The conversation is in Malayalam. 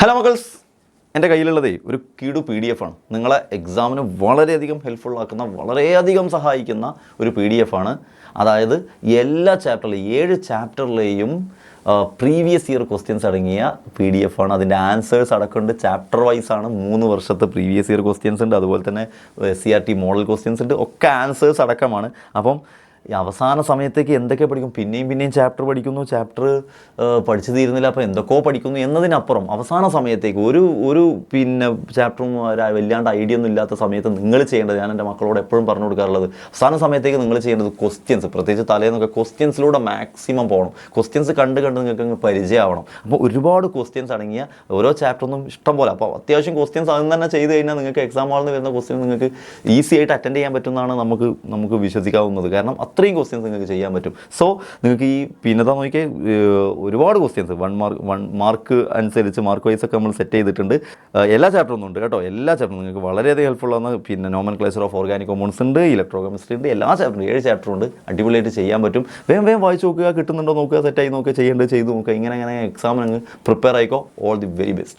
ഹലോ മക്കൾസ്, എൻ്റെ കയ്യിലുള്ളതേ ഒരു കിടു PDF ആണ്. നിങ്ങളെ എക്സാമിന് വളരെയധികം ഹെൽപ്ഫുള്ളാക്കുന്ന, വളരെയധികം സഹായിക്കുന്ന ഒരു PDF ആണ്. അതായത് എല്ലാ ചാപ്റ്ററിലെയും 7 ചാപ്റ്ററിലെയും പ്രീവിയസ് ഇയർ ക്വസ്റ്റ്യൻസ് അടങ്ങിയ PDF ആണ്. അതിൻ്റെ ആൻസേഴ്സ് അടക്കമുണ്ട്. ചാപ്റ്റർ വൈസ് ആണ്. 3 വർഷത്തെ പ്രീവിയസ് ഇയർ ക്വസ്റ്റ്യൻസ് ഉണ്ട്. അതുപോലെ തന്നെ CRT മോഡൽ ക്വസ്റ്റ്യൻസ് ഉണ്ട്. ഒക്കെ ആൻസേഴ്സ് അടക്കമാണ്. അപ്പം ഈ അവസാന സമയത്തേക്ക് എന്തൊക്കെ പഠിക്കും, പിന്നെയും ചാപ്റ്റർ പഠിക്കുന്നു, ചാപ്റ്റർ പഠിച്ചു തീരുന്നില്ല, അപ്പോൾ എന്തൊക്കെയോ പഠിക്കുന്നു എന്നതിനപ്പുറം അവസാന സമയത്തേക്ക് ഒരു ചാപ്റ്ററും വല്ലാണ്ട് ഐഡിയ ഒന്നും ഇല്ലാത്ത സമയത്ത് നിങ്ങൾ ചെയ്യേണ്ടത്, ഞാൻ എൻ്റെ മക്കളോട് എപ്പോഴും പറഞ്ഞു കൊടുക്കാറുള്ളത്, അവസാന സമയത്തേക്ക് നിങ്ങൾ ചെയ്യേണ്ടത് ക്വസ്റ്റ്യൻസ്, പ്രത്യേകിച്ച് തലേന്നൊക്കെ ക്വസ്റ്റ്യൻസിലൂടെ മാക്സിമം പോകണം. ക്വസ്റ്റ്യൻസ് കണ്ട് നിങ്ങൾക്ക് പരിചയമാവണം. അപ്പോൾ ഒരുപാട് ക്വസ്റ്റ്യൻസ് അടങ്ങിയ ഓരോ ചാപ്റ്ററൊന്നും ഇഷ്ടം പോലെ, അപ്പോൾ അത്യാവശ്യം ക്വസ്റ്റ്യൻസ് അതിൽ തന്നെ ചെയ്ത് കഴിഞ്ഞാൽ നിങ്ങൾക്ക് എക്സാം ഹാളിൽ വരുന്ന ക്വസ്റ്റ്യൻ നിങ്ങൾക്ക് ഈസി ആയിട്ട് അറ്റൻഡ് ചെയ്യാൻ പറ്റുമെന്നാണ് നമുക്ക് വിശ്വസിക്കാവുന്നത്. കാരണം അത്രയും ക്വസ്റ്റ്യൻസ് നിങ്ങൾക്ക് ചെയ്യാൻ പറ്റും. സോ നിങ്ങൾക്ക് ഈ പിന്നത്തെ നോക്കിയാൽ ഒരുപാട് ക്വസ്റ്റ്യൻസ് 1 മാർക്ക് അനുസരിച്ച് മാർക്ക് വൈസ് ഒക്കെ നമ്മൾ സെറ്റ് ചെയ്തിട്ടുണ്ട്. എല്ലാ ചാപ്റ്ററൊന്നും ഉണ്ട് കേട്ടോ. എല്ലാ ചാപ്റ്ററും നിങ്ങൾക്ക് വളരെയധികം ഹെൽപ്ഫുള്ളാണ്. നോമൻക്ലേച്ചർ ഓഫ് ഓർഗാനിക് കോമ്പൗണ്ട്സ് ഉണ്ട്, ഇലക്ട്രോ കെമിസ്ട്രി ഉണ്ട്, എല്ലാ ചാപ്റ്ററും 7 ചാപ്റ്റർ ഉണ്ട്. അടിപൊളിയായിട്ട് ചെയ്യാൻ പറ്റും. വേഗം വായിച്ച് നോക്കുക, കിട്ടുന്നുണ്ടോ നോക്കുക, സെറ്റായി നോക്കുക, ചെയ്യേണ്ടത് ചെയ്ത് നോക്കുക. ഇങ്ങനെ എക്സാമിന് അങ്ങ് പ്രിപ്പയർ ആയിക്കോ. All the very best.